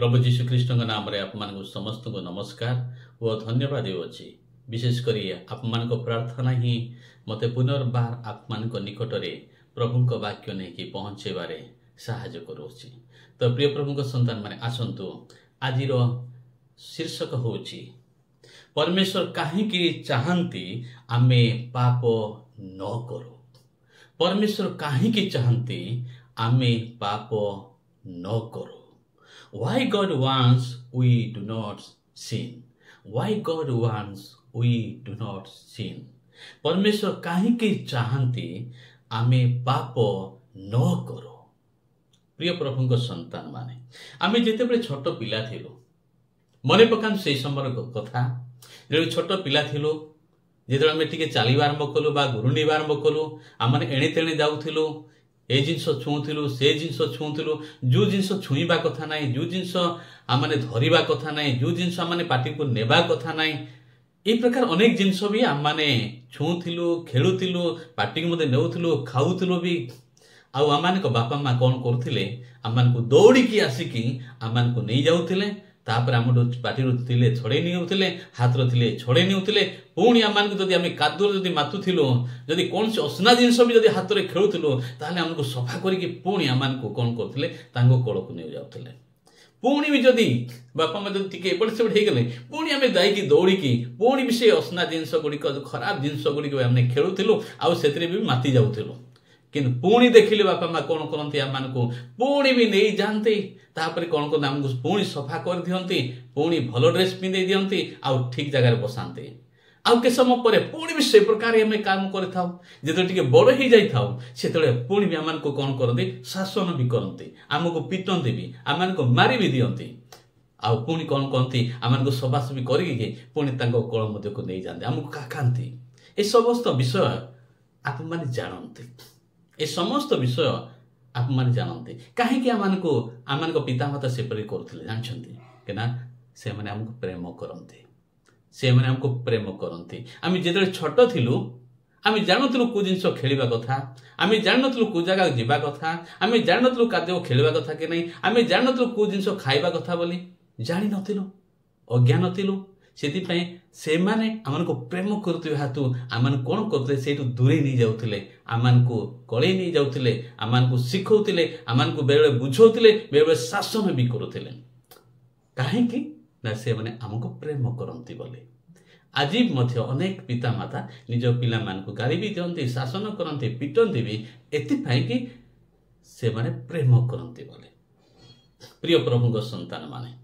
प्रभु जीशु कृष्ण नाम रे आप मान समस्त को नमस्कार व धन्यवाद देउछि। विशेषकर आप मान प्रार्थना ही मते पुनर्बार आप मान निकट रे प्रभु को वाक्य नहीं कि पहुँचे बारे साहाय्य करूछि। तो प्रिय प्रभु को संतान माने आसंतु आज शीर्षक होछि परमेश्वर काहेकि चाहती आमे पाप न करू। परमेश्वर काहेकि चाहती आमे पाप न करू। Why God wants we do not sin? Why God wants we do not sin? परमेश्वर काहेकि चाहती आमे पाप न करू। प्रिय प्रभु को संतान माने आमे जेते बळे छोट पिला थिलु मने पकान से समय कथा जे छोट पिला थिलु जेते आमे टिके चालीबा आरंभ कलु बा गुरुंडी आरंभ कलु आमने एणे तेणे जाउथिलु ए जिनस छुँथिलु से जिनस छुँथिलु जो जिनस छुईबा कथा नाई जो जिनस आमने धरिबा कथा नाई जो जिनस आमने पाटी को नेबा कथा नाई ए प्रकार अनेक जिनस भी आमने छुँथिलु खेलुथिलु पाटी को मते नेउथिलु खाउथिलु भी आउ आमने को बापा मां कोन करथिले आमन को दौड़ी की आसिकी आमन को नहीं जाउथिले तापर आम पाटी थे छड़े नहीं हाथ रे छड़े नहीं पुणी आम जदि आम कादुर जदि मातुलु जदि कौन से असना जिनस भी जदि हाथ में खेलुलु ताले आमको सफा करके पुणी आम को कौन करते कल को नहीं जाते पुणी भी जदि बापा माँ जब टी एपट सेपट हो गले पुणी आम जाकि दौड़िकी पुणी भी से असना जिनस गुड़िक खराब जिनस गुड़िक आम खेलुलु आउ से भी माति जाऊलु किंतु पुणी देखिले बापा माँ कौन करती आम को पुणी भी नहीं जाते तापर कौन करते आमको पुणी सफा कर दियंती पुणी भल ड्रेस पिंधे दियंती आउ ठीक जगह बसाते आउ के समय पर पुणी भी से प्रकार आम काम करता जो टे बड़ हो जाता से पुणी भी आम को कौन करते शासन भी करते आमको पिटंती भी आम को मारी भी दियंती आउ पुणी कौन कहती आम को सफासफी करके पुणी कल को नहीं जाते आमको काकांती ए समस्त विषय आप मैंने जानते ए समस्त विषय आप मैंने जानते कहीं आम पिता माता सेपरी करते जानते कि ना से मैंने आमको प्रेम करते से मैंने आमको प्रेम करते आम जो छोट थिलु आम जानूलु कौ जिन खेलवा कथा आम जानूलु कौ जगह जावा कथा आम जानूलु खाद्य खेलवा कथा कि नहीं आम जानूलु कौ जिन खाइबा कथा बोली जानी नथिलु अज्ञान थिलु से माने आमन को प्रेम करते हाथू आमन कौन करते से दूरे नहीं जाउथिले आमन को कले नहीं जाउथिले आमन को सिखौथिले आमन को बेले बुझौथिले बेले शासन भी करुथिले काहेकि ना से माने हमको प्रेम करंती बोले आज मध्य अनेक पिता माता निज पिला मान को गाली भी दियंती शासन करंती पिटंती भी एतिपाई कि से माने प्रेम करंती बोले। प्रिय प्रभु को संतान माने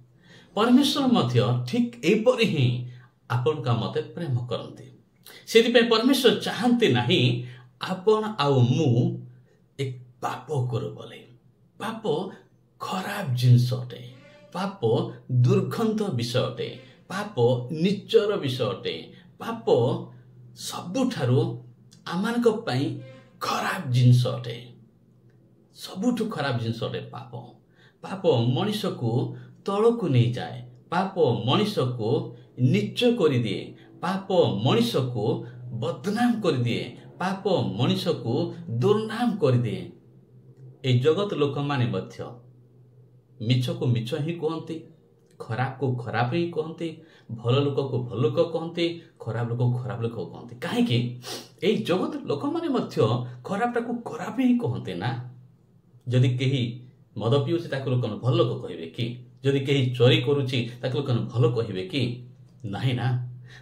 परमेश्वर मध्य ठीक एपरि ही आपण का मते प्रेम करते से परमेश्वर चाहते नहीं आपण आउ मु एक पाप करू बोले। पाप खराब जिनस अटे पाप दुर्गंध विषय अटे पाप नीचर विषय अटे पाप सबुठारु आमानक पई खराब जिनस अटे सबुठु खराब जिनस अटे पाप। पाप मनुष्य को तल को नहीं जाए पाप मनुष्य को नीच कर दिए पाप मनुष्य को बदनाम कर दिए पाप मनुष्य को दुर्नाम कर दिए। ए जगत लोक माने मध्य मिछ को मिछ ही कहते खराब को खराब ही कहते भल लोक को भल लोक कहते खराब लोक को खराब लोक कहते कहीं जगत लोक माने मध्य खराबटा को खराब ही कहते ना। जदि कहीं मद पिउछि ताको लोक भल लोक कहबे कि जदि कहीं चोरी करुछि ताको लोक भल कहबे कि नहीं ना।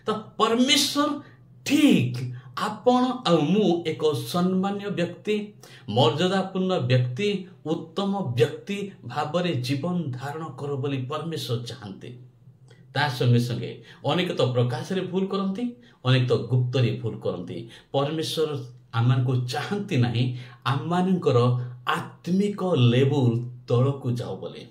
तो परमेश्वर ठीक आपण आ मु एक सम्मान्य व्यक्ति मर्यादापूर्ण व्यक्ति उत्तम व्यक्ति भावरे जीवन धारण कर बोली परमेश्वर चाहते ता संगे संगे अनेक तो प्रकाश रे भूल करती अनेक तो गुप्त रे भूल करती परमेश्वर आमान को चाहती नहीं आमानकर आत्मिक लेवल तल को जाओ बोले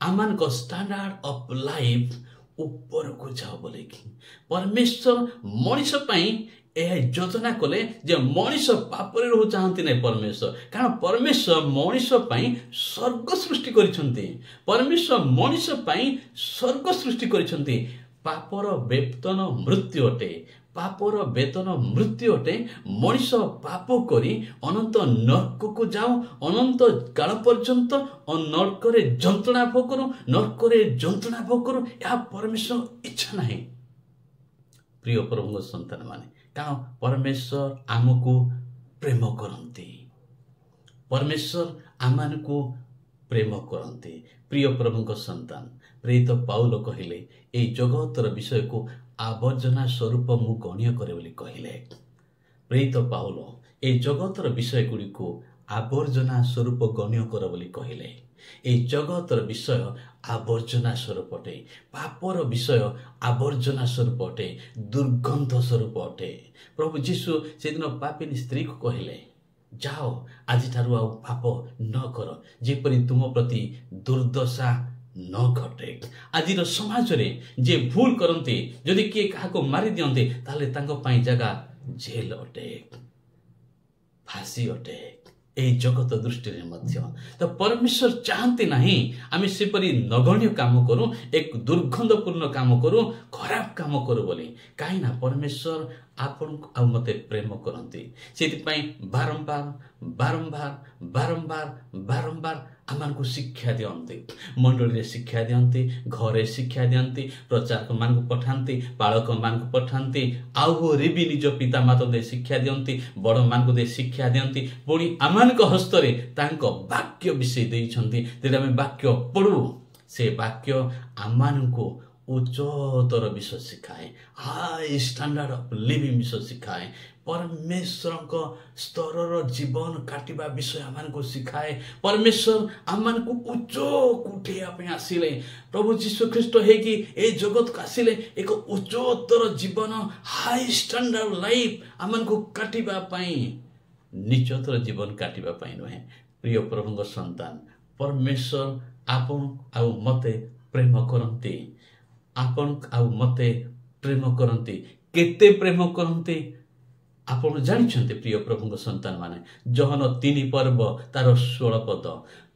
आमान को स्टैंडर्ड ऑफ लाइफ ऊपर को जाओ बोले कि परमेश्वर मनुष्य पाई यह योजना कले जे मनुष्य पापरे रह चाहती नहीं परमेश्वर कारण परमेश्वर मनुष्य पाई स्वर्ग सृष्टि करिसंती परमेश्वर मनुष्य पाई स्वर्ग सृष्टि करिसंती पापर वेतन मृत्यु अटे पापर वेतन मृत्यु अटे। मनीष पाप करी अनंत नरक को जाओ, अनंत काल पर्यंत नरक रे जंत्रणा भोग करो, नरक रे जंत्रणा भोग करो। यह परमेश्वर इच्छा नहीं। प्रिय प्रभु संतान माने, कारण परमेश्वर आमको प्रेम करती, परमेश्वर आम को प्रेम करती। प्रिय प्रभु संतान, प्रेरित पाउल कहले ए जगतर विषय को आवर्जना स्वरूप मु गण्य करे बोली कहले। प्रेरित पाउल ए जगतर विषय गुड़ी को आवर्जना स्वरूप गण्य कर बोली कहले। ए जगतर विषय आवर्जना स्वरूप अटे, पापर विषय आवर्जना स्वरूप अटे, दुर्गंध स्वरूप अटे। प्रभु जीशु से दिन पापिनी स्त्री को कहले, जाओ आज ठारू आउ पाप न कर, जेपरि तुम प्रति दुर्दशा न घटे। आज समाज रे जे भूल करते, जदि किए क्या मारी दियंते, ताले तांको पाई जगह जेल अटे, फांसी अटे। ए जगत दृष्टि रे मध्य तो परमेश्वर चाहते नहीं आम सेपरी नगण्य काम करूँ, एक दुर्गंधपूर्ण काम करूँ, खराब काम करूँ बोली। कहीं ना परमेश्वर आपण आ मते प्रेम करती, से बारंबार बारंबार बारंबार बारंबार आम को शिक्षा दियंती, मंडली शिक्षा दियंती, घरे शिक्षा दियंती, प्रचारक मान को पठाती, पालक मान को पठाती, आहुरी भी निज पिता माता दे शिक्षा दियंती, बड़ मान को दे शिक्षा दियंती। पुणी आमान हस्तरे तांको वाक्य विषय देइछंती, जेटा आमे वाक्य पढ़ू, से वाक्य आमान को उच्चतर विषय सिखाए, हाई स्टैंडर्ड ऑफ लिविंग विषय सिखाए, परमेश्वर को स्तर जीवन काटिबा विषय आमान को सिखाए। परमेश्वर आमान को उच्च उठे आसिले, प्रभु जीशु ख्रीष्ट है कि ए जगत को आसिले एक उच्चतर जीवन, हाई स्टैंडर्ड लाइफ आमान को काटिबा पाई, निचतर जीवन काटिबा पाई नुहे। प्रिय प्रभु संतान, परमेश्वर आपन आ मते प्रेम करती, आपन आ मते प्रेम करती। केते प्रेम करती आपण जानिछन्ते प्रिय प्रभु संतान माने, जहन 3 पर्व तार 16 पद।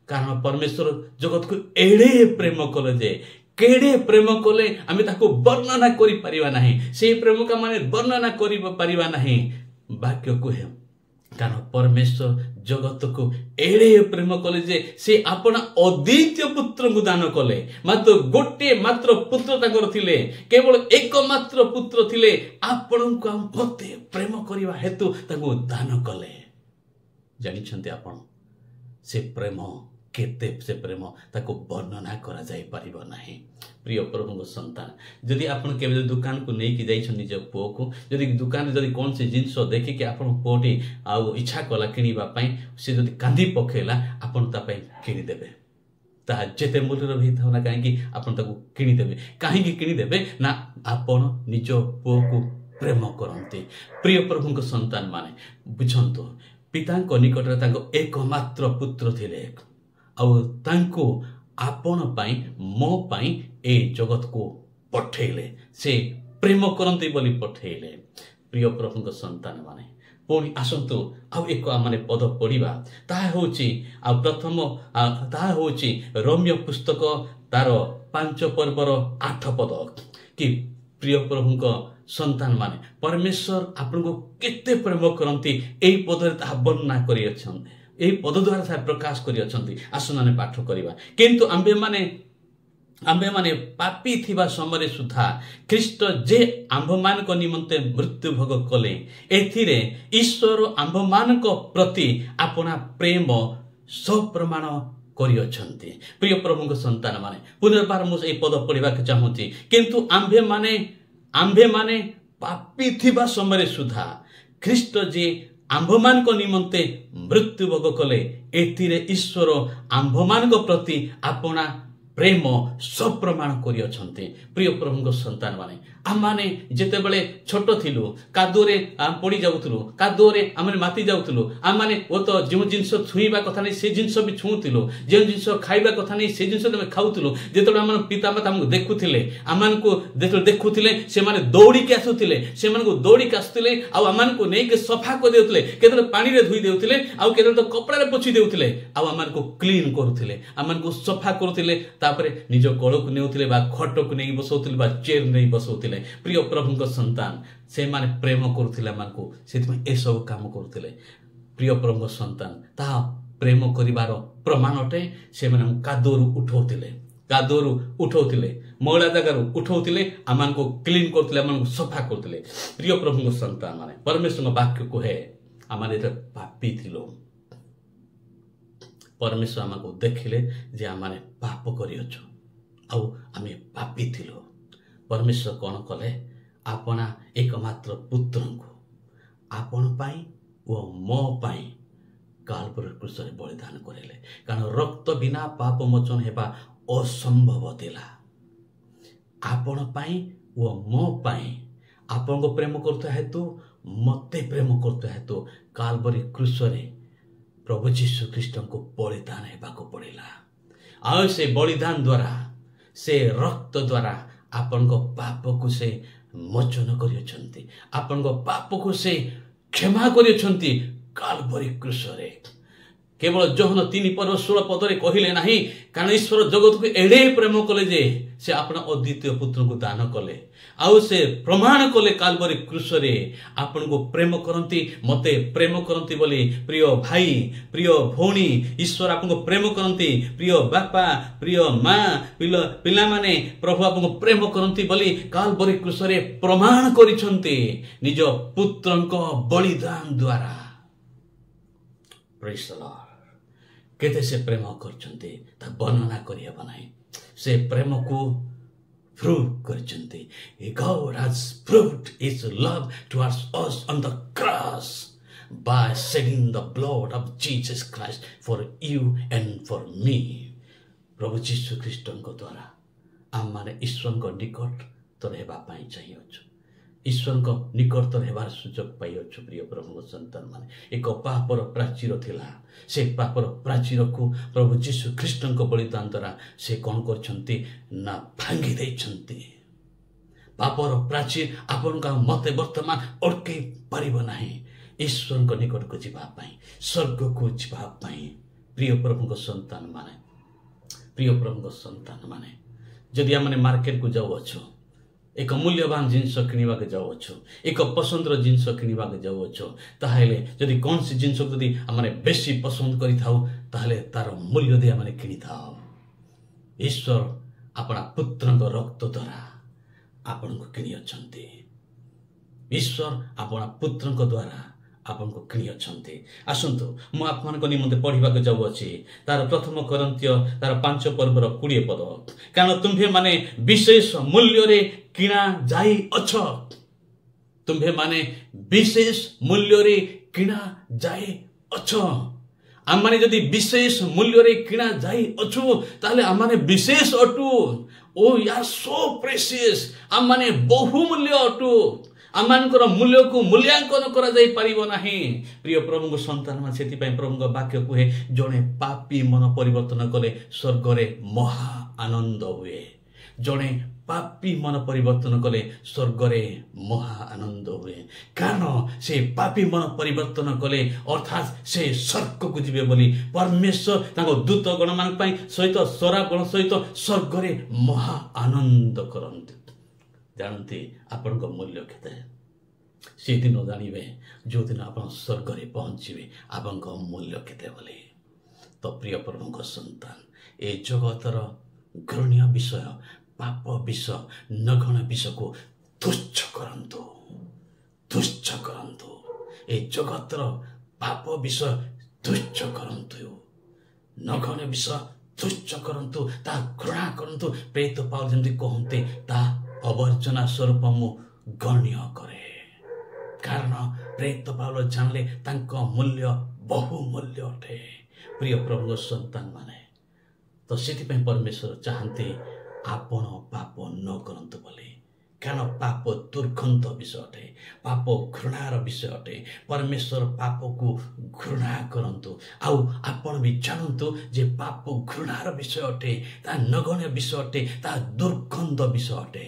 कारण परमेश्वर जगत को एड़े प्रेम कले जे, केड़े प्रेम कले आमे ताको वर्णना करि परिबा नाही, से प्रेम का माने वर्णना करि परिबा नाही वाक्य को है। कारण परमेश्वर जगत को एड़े प्रेम कले जे से अपना अद्वितीय पुत्र को दान कले। मात्र गोटे मात्र पुत्र ताकर थिले, केवल एक मात्र पुत्र थिले, आपण को मते प्रेम करिवा हेतु ताको दान कले। जानिछन्ते आपण से प्रेम केते, से प्रेम ताको वर्णना करा जाय परिबो नाही। प्रिय प्रभु संतान, जदि आपण केबे दुकान को नहीं कि जाइछन निज पुओ को, जदि दुकान जदि कौन से जिंस देखि कि आपण पुओटी आ इच्छा कला किनिबा पई, से जदि कांदी पखेला आपण ता पई किनि देबे, ता जेते मूल्य भी थाउ ना काहे कि आपण ताको किनि देबे। काहे कि किनि देबे ना आपण निज पुओ को प्रेम करंती। प्रिय प्रभु संतान माने बुझंतो, पिता को निकट रे ताको एकमात्र पुत्र थिले, आउ तांको आपण पाई मो पाई ए जगत को पठेले, से प्रेम करंती बोली पठेले। प्रिय प्रभु संतान माने पुणी आसतु आउ एक माने पद पढ़िबा, ताहा होची आ प्रथम ताहा होची रोम्य पुस्तक तार 5 पर्वर 8 पद कि प्रिय प्रभु संतान माने परमेश्वर आपण को केते प्रेम करंती एई पदरे ताहा वर्णना करि अछन, एई पद द्वारा सा प्रकाश करि अछंती। आसनाने पाठ करिबा। किंतु आम्बे माने पापी थिबा समय सुधा ख्रीष्ट जे आंभ मान को निमंते मृत्यु भोग कले, एथिरे ईश्वर आंभ मान को प्रति अपना प्रेम सप्रमाण करि अछंती। प्रिय प्रभु संतान माने पुनर्बार मु ए पद पढ़िबा के चाहूची। किंतु आंभे माने पापी थिबा समय सुधा ख्रीष्ट जे आंभमान को निमंते मृत्यु भोग कले, एथिरे ईश्वर आंभमान को प्रति अपना प्रेम सप्रमाण करि अछंती। प्रिय प्रभु संतान माने आमाने जेते बेले छोट थिलु, कादोरे पड़ी जाउथलु, कादोरे आमाने माती जाउथलु, आमाने ओ तो जो जिंस छुईबा कथा नै से जिंस भी छुउथिलु, जे जिंस खाइबा कथा नै से जिंस तमे खाउथलु। जेतले आमान पिता माता हमकु देखुथिले, आमान को देखुथिले, से माने दौड़ी के आसुथिले, से माने को दौड़ी के आसुथिले, आ आमान को नै के सफा कर देउथिले, केतले पानी रे धुई देउथिले, आ केतले तो कपड़ा रे पोछि देउथिले, आ आमान को क्लीन करूथिले, आमान को सफा करूथिले। तापर निज कोलक नेउथिले बा खटक नहीं बसौथिले बा चेयर नहीं बसौथिले प्रिय प्रभु संतान से माने प्रेम करुथिले मानकु सेति ए सब काम करुथिले प्रिय प्रभु संतान ता प्रेम करिवार प्रमाण अटे से माने कादोरु उठौथिले मैला जगार उठौथिले आमानको क्लीन करथिले आमानको सफा करथिले प्रिय प्रभु संतान माने परमेश्वर वाक्य को है आमाने त पापी थिलो परमेश्वर आमाको देखिले जे आमाने पाप करियछु आउ आमे पापी थिलो परमेश्वर कोन कले आपना एकमात्र पुत्रंको आपण पाई ओ मो पाई कालवर क्रूसरे बलिदान करेले कारण रक्त बिना पाप मोचन हेबा असंभव थिला आपण पाई ओ मो पाई आपण को प्रेम करता हेतु मते प्रेम करता हेतु कालवरी क्रूसरे प्रभु जीशु ख्रीष्ट को बलिदान हेबा को पड़िला आ से बलिदान द्वारा से रक्त द्वारा आपण को पाप को से मोचन करियछंती आपण को पाप को से क्षमा करियछंती कालवरी क्रूसरे केवल जोहन 3:16 कहले नहीं कारण ईश्वर जगत को एडे प्रेम कले जे से अपना अद्वितीय पुत्र को दान कले आउ से प्रमाण कले कालवरी क्रूसरे आपन को प्रेम करंती मते प्रेम करंती बोली प्रिय भाई प्रिय भौणी ईश्वर आपन को प्रेम करंती प्रिय बापा प्रिय माँ पिला माने प्रभु आपन को प्रेम करंती बोली कालवरी क्रूसरे प्रमाण करिसंती निज पुत्रंक बलिदान द्वारा प्रेज द लॉर्ड केते से प्रेम करचंती ता वर्णना करिया बनाई से प्रेम को prove करचंती God has proved his love towards us on the cross by shedding the blood of Jesus Christ for you and for me प्रभु जीशु ख्रीष्टଙ୍କ द्वारा आम माने ईश्वरଙ୍କ निकट तर हेबा पाई चाहिए ईश्वरଙ୍କ निकट हेबार सुजोग पाई अच्छु प्रिय प्रभु संतान माने एक पापर प्राचीर थिला से पापर प्राचीर को प्रभु जीशु ख्रीष्टଙ୍କ बलिदान द्वारा से कौन करछंती ना भांगी देछंती पापर प्राचीर आपन का मते वर्तमान अटके परिबो नाही ईश्वरଙ୍କ निकट को जिबा पाई स्वर्ग को जिबा पाई प्रिय प्रभु संतान माने जदि हमने मार्केट को जाऊ अच्छो एक मूल्यवान जिनस किनिबा के जाऊ अच्छो एक पसंदर जिनस किनिबा के जाऊ अच्छो ताहेले जदि कौन सी जिनस जदि हमने बेसी पसंद करि थाउ ताहेले तार मूल्य दे हमने किनि थाउ ईश्वर अपना पुत्रଙ୍କ रक्त द्वारा आपन को किनि अछंती ईश्वर अपना पुत्रଙ୍କ द्वारा आपन को किनि अछंती आसंतु मु आपन को निमंते पढिबा के जाऊ अछि तार प्रथम कोरिन्थियो तार 5 पर्वर 20 पद कारण तुम्हे माने विशेष मूल्य रे किना जाई अछ तुम्हे माने विशेष मूल्य रे किना जाई अछ आम माने जदि विशेष मूल्य रे किना जाई अछु ताले आम माने विशेष अटु ओ या सो प्रेशियस आम माने बहुमूल्य अटु आमानकर मूल्य को मूल्यांकन करा जाई परिबो नाही प्रिय प्रभु संतान मा सेति पय प्रभु वाक्य कुहे जणे पापी मन परिवर्तन कले स्वर्ग रे महा आनंद हुए जणे पापी मन परिवर्तन कले स्वर्ग रे महा आनंद हुए कारण से पापी मन परिवर्तन कले अर्थात से स्वर्ग को जिवे बोली परमेश्वर ताको दूत गण मान पय सहित सरा गण सहित स्वर्ग रे महा आनंद करंती जानते आपण को मूल्य केते से दिन जानिबे जो दिन आपण स्वर्ग रे पहुंचीबे आपण को मूल्य केते बोले तो प्रिय प्रभु संतान ए जगतर घृण्य विषय पाप विषय नगण विषय को तुच्छ करंतु ए जगतर पाप विषय तुच्छ करंतु नगण विषय तुच्छ करंतु ता घृणा करंतु प्रेत पाल जंती कहते ता अवर्जना स्वरूप मु गण्य करे कारण प्रेत पाल जानले तांको मूल्य बहुमूल्य अटे प्रिय प्रभु संतान माने तो सेति पे परमेश्वर चाहते आपण पाप न करंतु बोले कारण पाप दुर्गंध विषय अटे पाप घृणार विषय अटे परमेश्वर पाप को घृणा करंतु आउ आपण भी जानतु जे पाप घृणार विषय अटे ता नगण्य विषय अटे ता दुर्गंध विषय अटे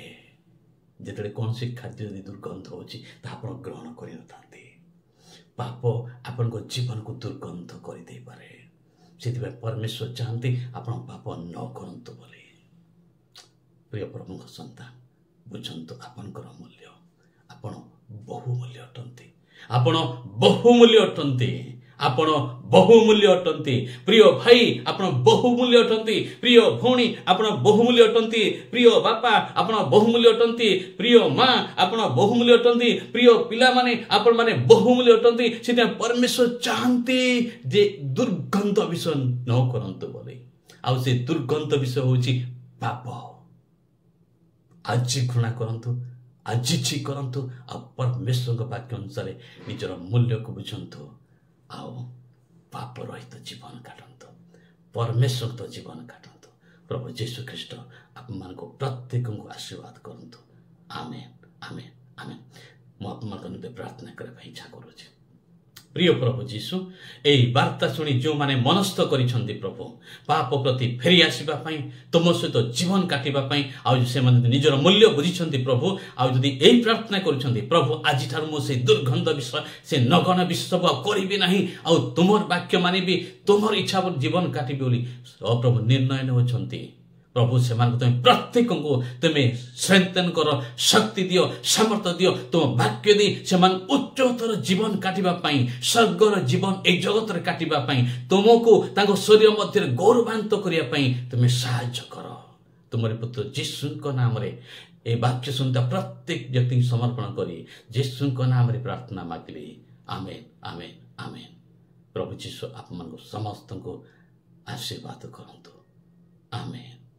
जेतले कौन सी खाद्य यदि दुर्गंध होची ता आपण ग्रहण करि नथांती पाप आपण को जीवन को दुर्गंध करि दे पारे सेति परमेश्वर चाहते आपण पाप न करंतु बोले प्रिय प्रभु सन्तान बुझंतु आपनकर मूल्य आपण बहुमूल्य अटंती आपण बहुमूल्य अटंती आपण बहुमूल्य अटंती प्रिय भाई आपण बहुमूल्य अटंती प्रिय भौणी आपण बहुमूल्य अटंती प्रिय बापा आपण बहुमूल्य अटंती प्रिय माँ आपण बहुमूल्य अटंती प्रिय पिला माने आपण माने बहुमूल्य अटंती से परमेश्वर चाहती जे दुर्गंध विषय न करंतु बोले आउ से दुर्गंध विषय होची पाप आज घृणा करंतु आज छि करंतु आ परमेश्वर वाक्य अनुसार निजर मूल्य को बुझंतु आओ पाप रहित जीवन काटंतु परमेश्वर तो जीवन काटंतु प्रभु यीशु ख्रीष्ट आप मान को प्रत्येक को आशीर्वाद करंतु आमेन आमेन आमेन मो आप मान को प्रार्थना करे इच्छा करूछि प्रिय प्रभु यीशु एई वार्ता सुनी जो माने मनस्थ करिसंती प्रभु पाप प्रति फेरी आसीबा पई तुम सहित जीवन काटिबा पई आ से माने निजर मूल्य बुझिसंती प्रभु आ जदी एई प्रार्थना करिसंती प्रभु आज थार मो से दुर्गंध विषय से नगन विश्व करिबि नाही आ तुमर वाक्य मानिबि तुमर इच्छा पर जीवन काटिबि बोली प्रभु निर्णय नउछंती प्रभु से तुम प्रत्येक को तुम्हें स्ट्रेंथन कर शक्ति दियो सामर्थ्य दियो तुम वाक्य दी से उच्चतर जीवन काटिबा पई स्वर्गर जीवन ए जगत रे काटिबा पई तुमको ताको शरीर मध्य गौरवान्वित करिया पई तुम्हें सहायता कर तुमरे पुत्र यीशु को नाम रे ए वाक्य सुनता प्रत्येक व्यक्ति समर्पण करी यीशु को नाम रे प्रार्थना मागली आमेन आमेन आमेन प्रभु यीशु आप मन को समस्त को आशीर्वाद करंतु आमेन।